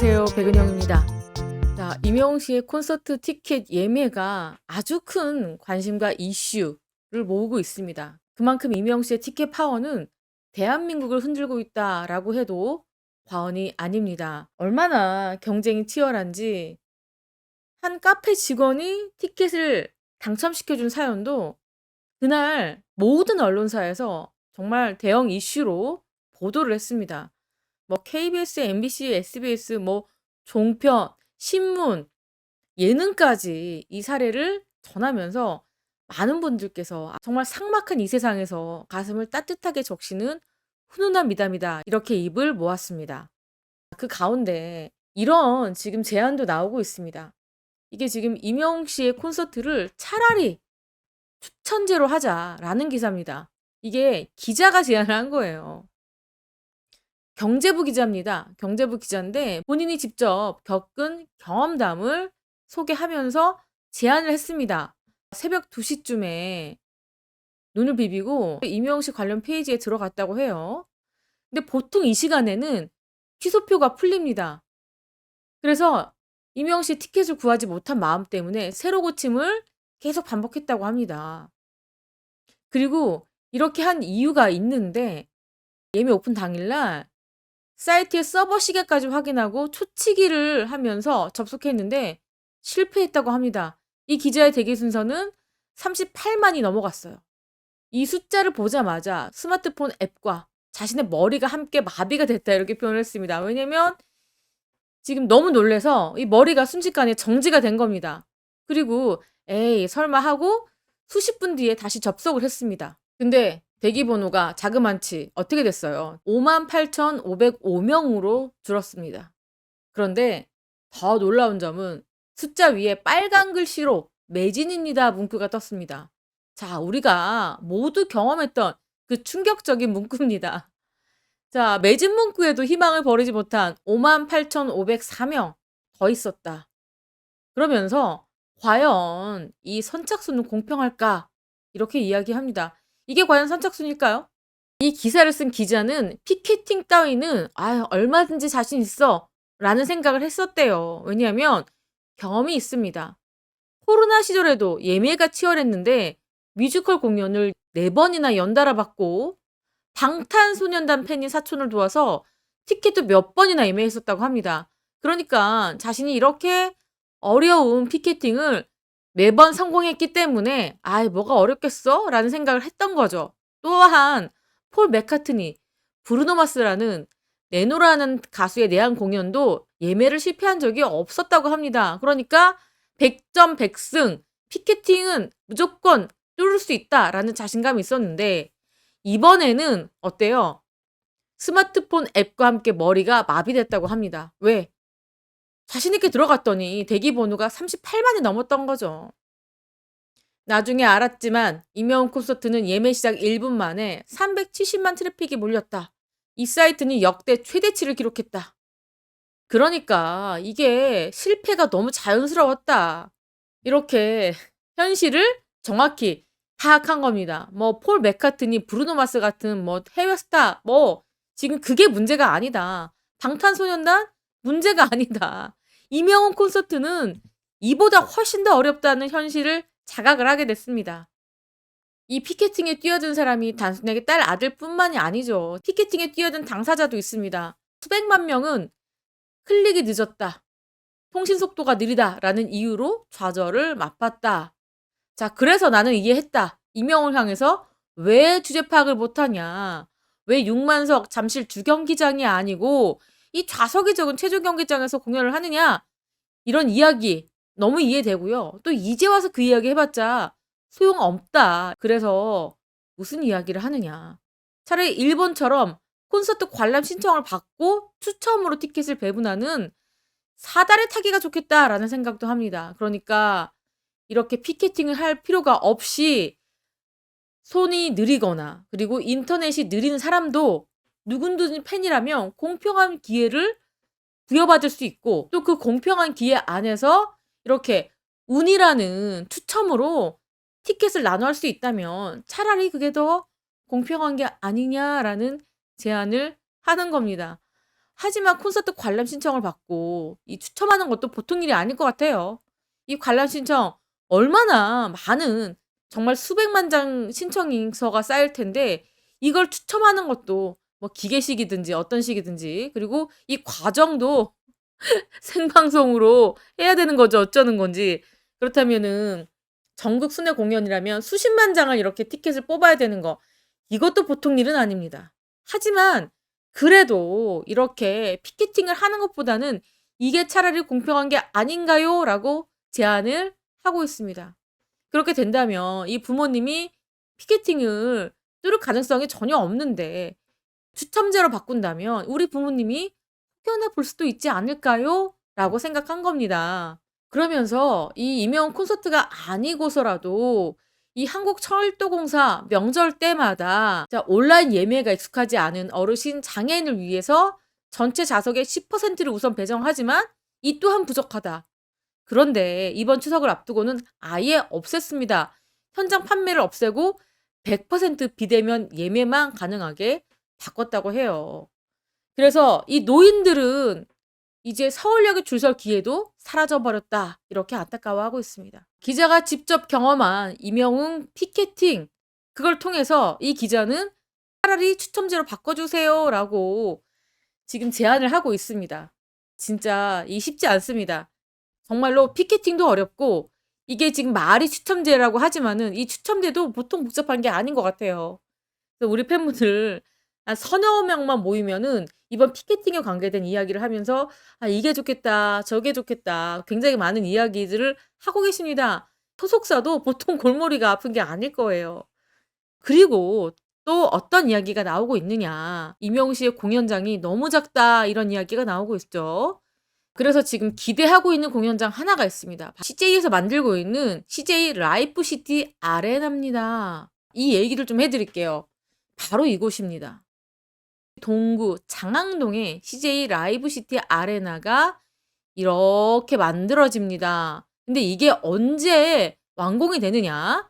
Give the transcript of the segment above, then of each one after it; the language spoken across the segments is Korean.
안녕하세요. 백은영입니다. 자, 임영웅 씨의 콘서트 티켓 예매가 아주 큰 관심과 이슈를 모으고 있습니다. 그만큼 임영웅 씨의 티켓 파워는 대한민국을 흔들고 있다라고 해도 과언이 아닙니다. 얼마나 경쟁이 치열한지 한 카페 직원이 티켓을 당첨시켜준 사연도 그날 모든 언론사에서 정말 대형 이슈로 보도를 했습니다. 뭐 KBS, MBC, SBS, 뭐 종편, 신문, 예능까지 이 사례를 전하면서 많은 분들께서 정말 삭막한 이 세상에서 가슴을 따뜻하게 적시는 훈훈한 미담이다. 이렇게 입을 모았습니다. 그 가운데 이런 지금 제안도 나오고 있습니다. 이게 지금 임영웅 씨의 콘서트를 차라리 추천제로 하자라는 기사입니다. 이게 기자가 제안을 한 거예요. 경제부 기자입니다. 경제부 기자인데 본인이 직접 겪은 경험담을 소개하면서 제안을 했습니다. 새벽 2시쯤에 눈을 비비고 임영웅 씨 관련 페이지에 들어갔다고 해요. 근데 보통 이 시간에는 취소표가 풀립니다. 그래서 임영웅 씨 티켓을 구하지 못한 마음 때문에 새로 고침을 계속 반복했다고 합니다. 그리고 이렇게 한 이유가 있는데 예매 오픈 당일날 사이트의 서버 시계까지 확인하고 초치기를 하면서 접속했는데 실패했다고 합니다. 이 기자의 대기 순서는 38만이 넘어갔어요. 이 숫자를 보자마자 스마트폰 앱과 자신의 머리가 함께 마비가 됐다 이렇게 표현을 했습니다. 왜냐면 지금 너무 놀라서 이 머리가 순식간에 정지가 된 겁니다. 그리고 에이 설마 하고 수십 분 뒤에 다시 접속을 했습니다. 근데 대기 번호가 자그만치 어떻게 됐어요? 58,505명으로 줄었습니다. 그런데 더 놀라운 점은 숫자 위에 빨간 글씨로 매진입니다 문구가 떴습니다. 자, 우리가 모두 경험했던 그 충격적인 문구입니다. 자, 매진 문구에도 희망을 버리지 못한 58,504명 더 있었다. 그러면서 과연 이 선착순은 공평할까? 이렇게 이야기합니다. 이게 과연 선착순일까요? 이 기사를 쓴 기자는 피켓팅 따위는 얼마든지 자신 있어 라는 생각을 했었대요. 왜냐하면 경험이 있습니다. 코로나 시절에도 예매가 치열했는데 뮤지컬 공연을 4번이나 연달아 받고 방탄소년단 팬인 사촌을 도와서 티켓도 몇 번이나 예매했었다고 합니다. 그러니까 자신이 이렇게 어려운 피켓팅을 4번 성공했기 때문에 뭐가 어렵겠어? 라는 생각을 했던 거죠. 또한 폴 맥카트니, 브루노 마스라는 네노라는 가수의 내한 공연도 예매를 실패한 적이 없었다고 합니다. 그러니까 100점 100승, 피켓팅은 무조건 뚫을 수 있다라는 자신감이 있었는데 이번에는 어때요? 스마트폰 앱과 함께 머리가 마비됐다고 합니다. 왜? 자신 있게 들어갔더니 대기 번호가 38만이 넘었던 거죠. 나중에 알았지만 임영웅 콘서트는 예매 시작 1분 만에 370만 트래픽이 몰렸다. 이 사이트는 역대 최대치를 기록했다. 그러니까 이게 실패가 너무 자연스러웠다. 이렇게 현실을 정확히 파악한 겁니다. 뭐 폴 맥카트니, 브루노 마스 같은 뭐 해외 스타 지금 그게 문제가 아니다. 방탄소년단 문제가 아니다. 임영웅 콘서트는 이보다 훨씬 더 어렵다는 현실을 자각을 하게 됐습니다. 이 피켓팅에 뛰어든 사람이 단순하게 딸 아들뿐만이 아니죠. 피켓팅에 뛰어든 당사자도 있습니다. 수백만 명은 클릭이 늦었다. 통신 속도가 느리다라는 이유로 좌절을 맛봤다. 자, 그래서 나는 이해했다. 임영웅을 향해서 왜 주제 파악을 못하냐. 왜 6만석 잠실 주경기장이 아니고 이 좌석이 적은 체조 경기장에서 공연을 하느냐. 이런 이야기 너무 이해되고요. 또 이제 와서 그 이야기 해봤자 소용없다. 그래서 무슨 이야기를 하느냐. 차라리 일본처럼 콘서트 관람 신청을 받고 추첨으로 티켓을 배분하는 사다리 타기가 좋겠다라는 생각도 합니다. 그러니까 이렇게 피켓팅을 할 필요가 없이 손이 느리거나 그리고 인터넷이 느린 사람도 누구든지 팬이라면 공평한 기회를 부여받을 수 있고 또 그 공평한 기회 안에서 이렇게 운이라는 추첨으로 티켓을 나눠 할 수 있다면 차라리 그게 더 공평한 게 아니냐라는 제안을 하는 겁니다. 하지만 콘서트 관람 신청을 받고 이 추첨하는 것도 보통 일이 아닐 것 같아요. 이 관람 신청 얼마나 많은 정말 수백만 장 신청서가 쌓일 텐데 이걸 추첨하는 것도 뭐 기계식이든지 어떤 식이든지 그리고 이 과정도 생방송으로 해야 되는 거죠. 어쩌는 건지. 그렇다면은 전국 순회 공연이라면 수십만 장을 이렇게 티켓을 뽑아야 되는 거 이것도 보통 일은 아닙니다. 하지만 그래도 이렇게 피켓팅을 하는 것보다는 '이게 차라리 공평한 게 아닌가요?'라고 제안을 하고 있습니다. 그렇게 된다면 이 부모님이 피켓팅을 뚫을 가능성이 전혀 없는데 추첨제로 바꾼다면 '우리 부모님이 혹여나 볼 수도 있지 않을까요?'라고 생각한 겁니다. 그러면서 이 임영웅 콘서트가 아니고서라도 이 한국철도공사 명절 때마다 자 온라인 예매가 익숙하지 않은 어르신, 장애인을 위해서 전체 좌석의 10%를 우선 배정하지만 이 또한 부족하다. 그런데 이번 추석을 앞두고는 아예 없앴습니다. 현장 판매를 없애고 100% 비대면 예매만 가능하게 바꿨다고 해요. 그래서 이 노인들은 이제 서울역에 줄 설 기회도 사라져 버렸다. 이렇게 안타까워하고 있습니다. 기자가 직접 경험한 임영웅 피켓팅 그걸 통해서 이 기자는 "차라리 추첨제로 바꿔주세요."라고 지금 제안을 하고 있습니다. 진짜 이 쉽지 않습니다. 정말로 피켓팅도 어렵고 이게 지금 말이 추첨제라고 하지만은 이 추첨제도 보통 복잡한 게 아닌 것 같아요. 그래서 우리 팬분들 한 서너 명만 모이면은 이번 피켓팅에 관계된 이야기를 하면서 "아 이게 좋겠다. 저게 좋겠다." 굉장히 많은 이야기들을 하고 계십니다. 소속사도 보통 골머리가 아픈 게 아닐 거예요. 그리고 또 어떤 이야기가 나오고 있느냐. "임영웅 씨의 공연장이 너무 작다." 이런 이야기가 나오고 있죠. 그래서 지금 기대하고 있는 공연장 하나가 있습니다. CJ에서 만들고 있는 CJ 라이프 시티 아레나입니다. 이 얘기를 좀 해 드릴게요. 바로 이곳입니다. 동구 장항동에 CJ 라이브 시티 아레나가 이렇게 만들어집니다. 근데 이게 언제 완공이 되느냐?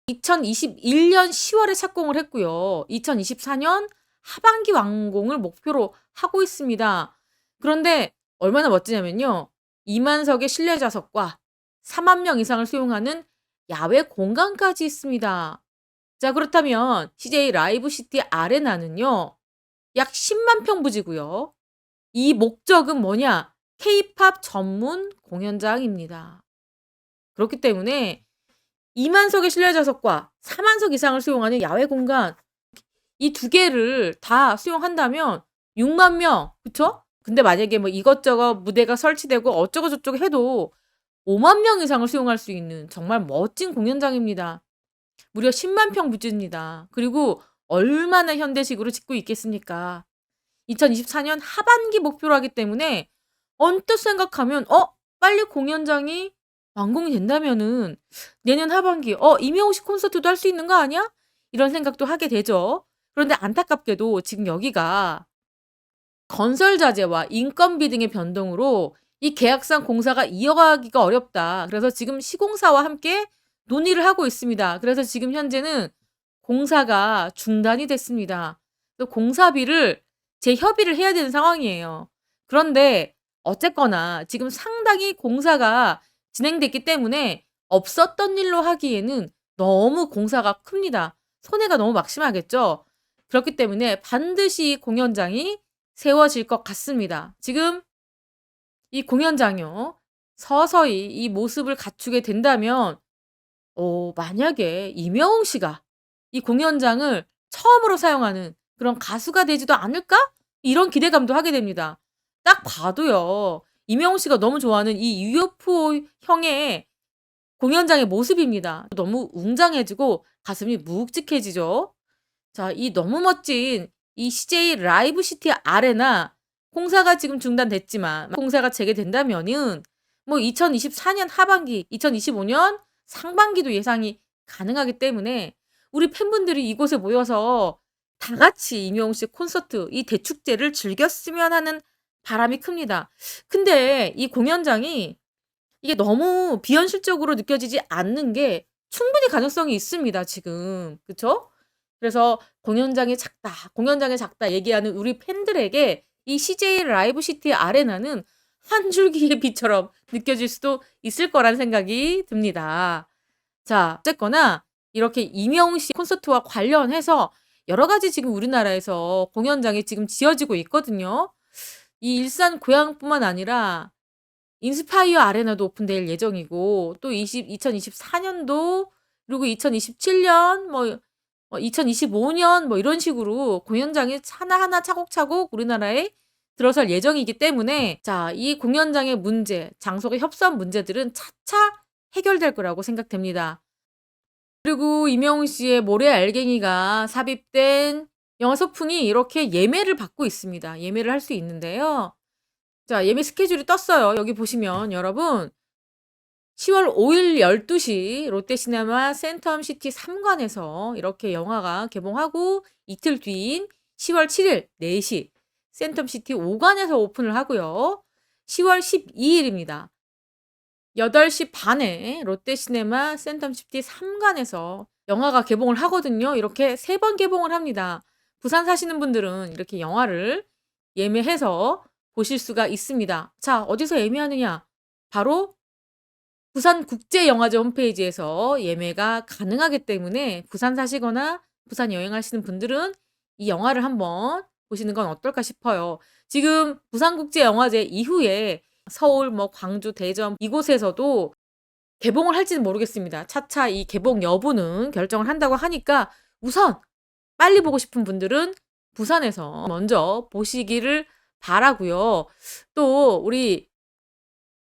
2021년 10월에 착공을 했고요. 2024년 하반기 완공을 목표로 하고 있습니다. 그런데 얼마나 멋지냐면요. 2만 석의 실내 좌석과 4만 명 이상을 수용하는 야외 공간까지 있습니다. 자, 그렇다면 CJ 라이브 시티 아레나는요. 약 10만 평 부지고요. 이 목적은 뭐냐? 케이팝 전문 공연장입니다. 그렇기 때문에 2만 석의 실내 좌석과 4만 석 이상을 수용하는 야외 공간 이 두 개를 다 수용한다면 6만 명 그쵸? 근데 만약에 뭐 이것저것 무대가 설치되고 어쩌고 저쩌고 해도 5만 명 이상을 수용할 수 있는 정말 멋진 공연장입니다. 무려 10만 평 부지입니다. 그리고 얼마나 현대식으로 짓고 있겠습니까? 2024년 하반기 목표로 하기 때문에 언뜻 생각하면 빨리 공연장이 완공이 된다면은 내년 하반기 임영웅 씨 콘서트도 할 수 있는 거 아니야? 이런 생각도 하게 되죠. 그런데 안타깝게도 지금 여기가 건설 자재와 인건비 등의 변동으로 이 계약상 공사가 이어가기가 어렵다. 그래서 지금 시공사와 함께 논의를 하고 있습니다. 그래서 지금 현재는 공사가 중단이 됐습니다. 공사비를 재협의를 해야 되는 상황이에요. 그런데 어쨌거나 지금 상당히 공사가 진행됐기 때문에 없었던 일로 하기에는 너무 공사가 큽니다. 손해가 너무 막심하겠죠. 그렇기 때문에 반드시 공연장이 세워질 것 같습니다. 지금 이 공연장이요. 서서히 이 모습을 갖추게 된다면 만약에 임영웅 씨가 이 공연장을 처음으로 사용하는 그런 가수가 되지도 않을까? 이런 기대감도 하게 됩니다. 딱 봐도요. 임영웅 씨가 너무 좋아하는 이 UFO 형의 공연장의 모습입니다. 너무 웅장해지고 가슴이 묵직해지죠. 자, 이 너무 멋진 이 CJ 라이브 시티 아레나 공사가 지금 중단됐지만 공사가 재개된다면은 뭐 2024년 하반기, 2025년 상반기도 예상이 가능하기 때문에 우리 팬분들이 이곳에 모여서 다 같이 임영웅 씨 콘서트 이 대축제를 즐겼으면 하는 바람이 큽니다. 근데 이 공연장이 이게 너무 비현실적으로 느껴지지 않는 게 충분히 가능성이 있습니다, 지금. 그쵸? 그래서 공연장이 작다 얘기하는 우리 팬들에게 이 CJ 라이브 시티 아레나는 한 줄기의 빛처럼 느껴질 수도 있을 거란 생각이 듭니다. 자, 어쨌거나 이렇게 이명웅 씨 콘서트와 관련해서 여러 가지 지금 우리나라에서 공연장이 지금 지어지고 있거든요. 이 일산 고양뿐만 아니라 인스파이어 아레나도 오픈될 예정이고, 또 2024년도, 그리고 2027년, 2025년 이런 식으로 공연장이 하나하나 차곡차곡 우리나라에 들어설 예정이기 때문에, 자, 이 공연장의 문제, 장소가 협소한 문제들은 차차 해결될 거라고 생각됩니다. 그리고 이명웅 씨의 모래 알갱이가 삽입된 영화 소풍이 이렇게 예매를 받고 있습니다. 예매를 할 수 있는데요. 자, 예매 스케줄이 떴어요. 여기 보시면 여러분 10월 5일 12시 롯데시네마 센텀시티 3관에서 이렇게 영화가 개봉하고, 이틀 뒤인 10월 7일 4시 센텀시티 5관에서 오픈을 하고요. 10월 12일입니다. 8시 반에 롯데시네마 센텀시티 3관에서 영화가 개봉을 하거든요. 이렇게 3번 개봉을 합니다. 부산 사시는 분들은 이렇게 영화를 예매해서 보실 수가 있습니다. 자, 어디서 예매하느냐? 바로 부산국제영화제 홈페이지에서 예매가 가능하기 때문에 부산 사시거나 부산 여행하시는 분들은 이 영화를 한번 보시는 건 어떨까 싶어요. 지금 부산국제영화제 이후에 서울, 광주, 대전 이곳에서도 개봉을 할지는 모르겠습니다. 차차 이 개봉 여부는 결정을 한다고 하니까 우선 빨리 보고 싶은 분들은 부산에서 먼저 보시기를 바라고요. 또 우리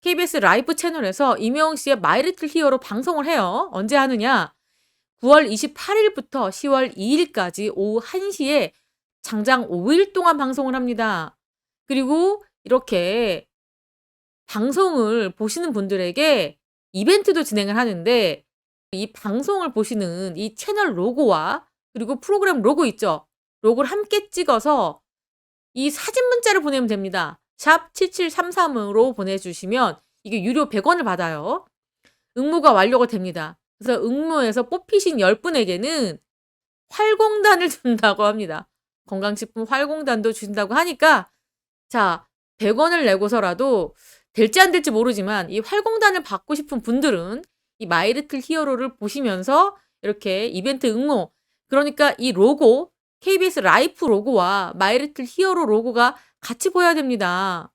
KBS 라이브 채널에서 이명웅 씨의 마이 리틀 히어로 방송을 해요. 언제 하느냐? 9월 28일부터 10월 2일까지 오후 1시에 장장 5일 동안 방송을 합니다. 그리고 이렇게 방송을 보시는 분들에게 이벤트도 진행을 하는데, 이 방송을 보시는 이 채널 로고와 그리고 프로그램 로고 있죠? 로고를 함께 찍어서 이 사진 문자를 보내면 됩니다. 샵 7733으로 보내주시면 이게 유료 100원을 받아요. 응모가 완료가 됩니다. 그래서 응모에서 뽑히신 10분에게는 활공단을 준다고 합니다. 건강식품 활공단도 주신다고 하니까, 자, 100원을 내고서라도 될지 안 될지 모르지만 이 활공단을 받고 싶은 분들은 이 마이 리틀 히어로를 보시면서 이렇게 이벤트 응모, 그러니까 이 로고, KBS 라이프 로고와 마이 리틀 히어로 로고가 같이 보여야 됩니다.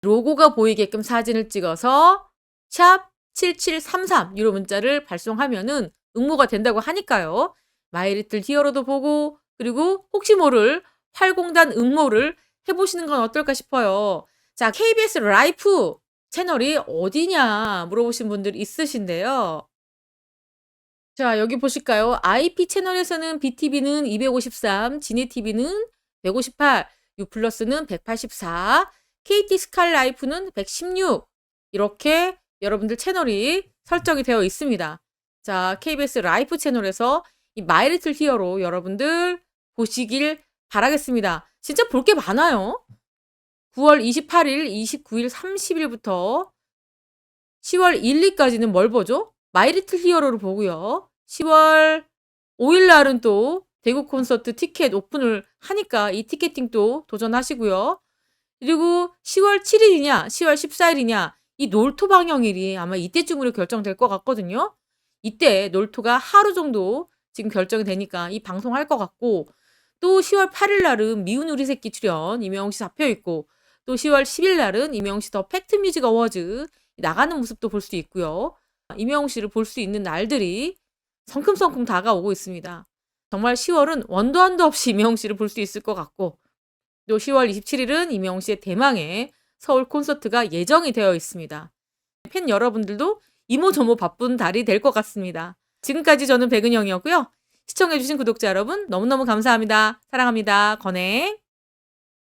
로고가 보이게끔 사진을 찍어서 샵 7733 유료 문자를 발송하면은 응모가 된다고 하니까요. 마이 리틀 히어로도 보고, 그리고 혹시 모를 활공단 응모를 해보시는 건 어떨까 싶어요. 자, KBS 라이프 채널이 어디냐 물어보신 분들 있으신데요. 자, 여기 보실까요? IP 채널에서는 BTV는 253, 지니TV는 158, U+는 184, KT 스칼라이프는 116, 이렇게 여러분들 채널이 설정이 되어 있습니다. 자, KBS 라이프 채널에서 이 마이 리틀 히어로 여러분들 보시길 바라겠습니다. 진짜 볼 게 많아요. 9월 28일, 29일, 30일부터 10월 1, 2까지는 뭘 보죠? 마이 리틀 히어로를 보고요. 10월 5일 날은 또 대구 콘서트 티켓 오픈을 하니까 이 티켓팅도 도전하시고요. 그리고 10월 7일이냐, 10월 14일이냐, 이 놀토 방영일이 아마 이때쯤으로 결정될 것 같거든요. 이때 놀토가 하루 정도 지금 결정이 되니까 이 방송할 것 같고, 또 10월 8일 날은 미운 우리 새끼 출연 이명웅 씨 잡혀 있고, 또 10월 10일 날은 이명웅 씨 더 팩트 뮤직 어워즈 나가는 모습도 볼 수 있고요. 이명웅 씨를 볼 수 있는 날들이 성큼성큼 다가오고 있습니다. 정말 10월은 원도 한도 없이 이명웅 씨를 볼 수 있을 것 같고, 또 10월 27일은 이명웅 씨의 대망의 서울 콘서트가 예정이 되어 있습니다. 팬 여러분들도 이모저모 바쁜 달이 될 것 같습니다. 지금까지 저는 백은영이었고요. 시청해주신 구독자 여러분 너무너무 감사합니다. 사랑합니다. 건행.